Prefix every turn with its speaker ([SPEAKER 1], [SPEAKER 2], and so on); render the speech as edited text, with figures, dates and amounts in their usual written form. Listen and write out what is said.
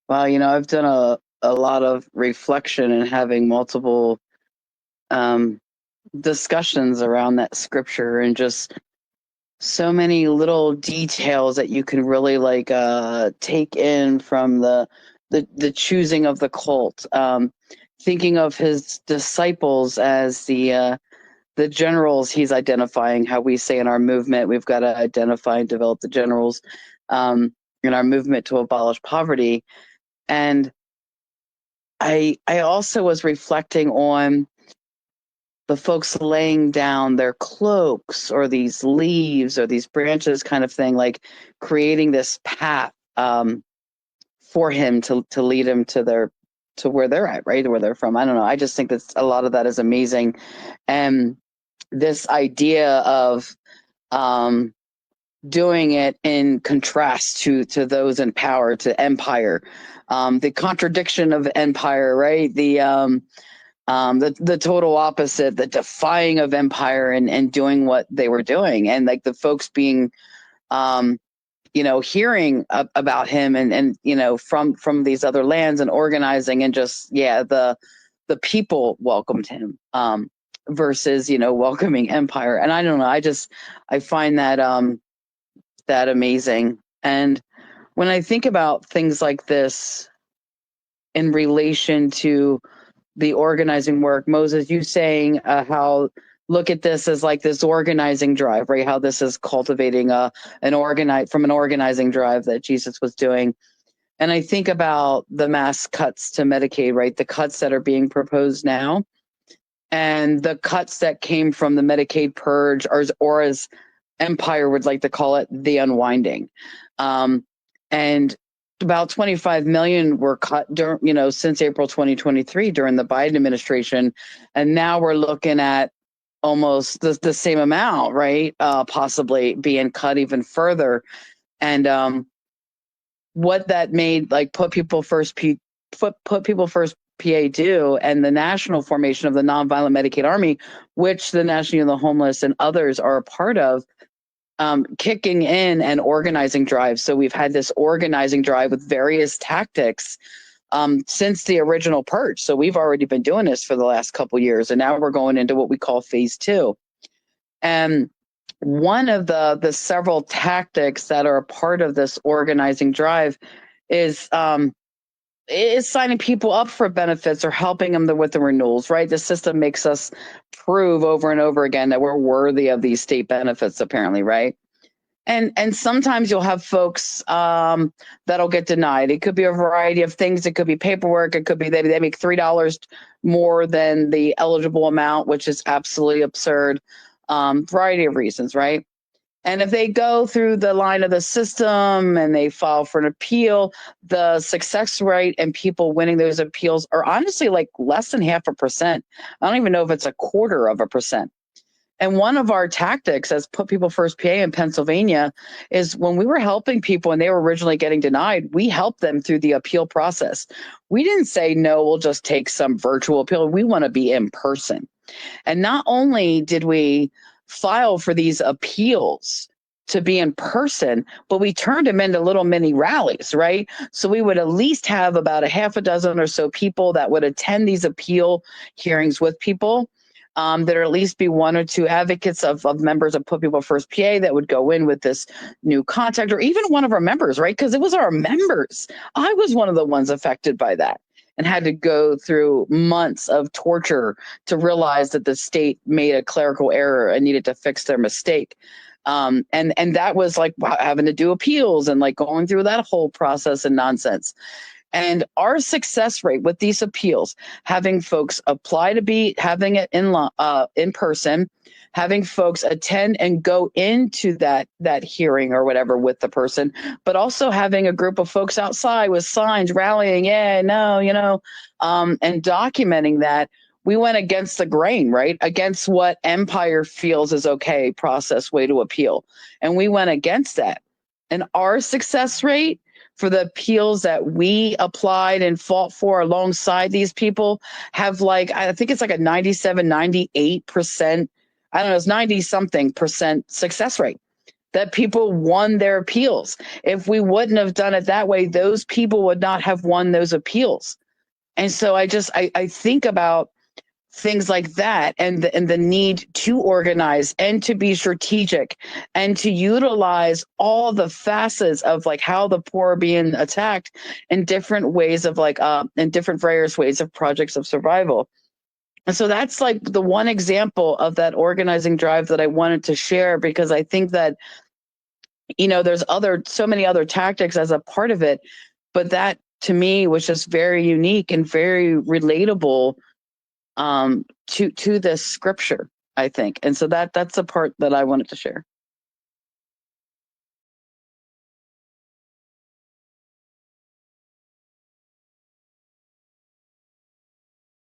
[SPEAKER 1] Well, I've done a lot of reflection and having multiple um, discussions around that scripture, and just so many little details that you can really take in from the choosing of the cult. Thinking of his disciples as the generals he's identifying, how we say in our movement, we've got to identify and develop the generals in our movement to abolish poverty. And I also was reflecting on the folks laying down their cloaks or these leaves or these branches kind of thing, like creating this path for him to lead him to where they're at, right? Where they're from. I don't know. I just think that a lot of that is amazing. And this idea of um, doing it in contrast to those in power, to empire, the contradiction of empire, right? The total opposite, the defying of empire, and doing what they were doing, and like the folks being um, hearing about him, and from these other lands, and organizing, and just the people welcomed him versus welcoming empire. And I don't know, I find that amazing. And when I think about things like this in relation to the organizing work, Moses, you saying how look at this as like this organizing drive, right? How this is cultivating an organizing drive that Jesus was doing. And I think about the mass cuts to Medicaid, right? The cuts that are being proposed now, and the cuts that came from the Medicaid purge, or as Empire would like to call it, the unwinding. And about 25 million were cut during, since April 2023 during the Biden administration. And now we're looking at almost the same amount, right? Possibly being cut even further. And what that made, like, put people first PA do, and the national formation of the Nonviolent Medicaid Army, which the National Union of the Homeless and others are a part of, kicking in and organizing drives. So we've had this organizing drive with various tactics since the original purge. So we've already been doing this for the last couple of years, and now we're going into what we call phase 2. And one of the several tactics that are a part of this organizing drive is signing people up for benefits or helping them with the renewals, right? The system makes us prove over and over again that we're worthy of these state benefits, apparently, right? And sometimes you'll have folks that'll get denied. It could be a variety of things. It could be paperwork. It could be they make $3 more than the eligible amount, which is absolutely absurd. Variety of reasons, right? And if they go through the line of the system and they file for an appeal, the success rate and people winning those appeals are honestly like less than 0.5%. I don't even know if it's 0.25%. And one of our tactics as Put People First PA in Pennsylvania is when we were helping people and they were originally getting denied, we helped them through the appeal process. We didn't say, no, we'll just take some virtual appeal. We want to be in person. And not only did we file for these appeals to be in person, but we turned them into little mini rallies, right? So we would at least have about a half a dozen or so people that would attend these appeal hearings with people. There at least be one or two advocates of members of Put People First PA that would go in with this new contact, or even one of our members, right? Because it was our members. I was one of the ones affected by that and had to go through months of torture to realize that the state made a clerical error and needed to fix their mistake. And that was like having to do appeals and like going through that whole process and nonsense. And our success rate with these appeals, having folks apply to be having it in person, having folks attend and go into that hearing or whatever with the person, but also having a group of folks outside with signs rallying, yeah, no, and documenting that, we went against the grain, right? Against what Empire feels is okay, process way to appeal. And we went against that. And our success rate for the appeals that we applied and fought for alongside these people have I think it's like a 97, 98%, I don't know, it's 90 something percent success rate. that people won their appeals. If we wouldn't have done it that way, those people would not have won those appeals. And so I think about things like that, and the need to organize and to be strategic and to utilize all the facets of like how the poor are being attacked in different ways of like in different various ways of projects of survival. And so that's like the one example of that organizing drive that I wanted to share, because I think that, there's so many other tactics as a part of it, but that to me was just very unique and very relatable to this scripture, I think. And so that's the part that I wanted to share.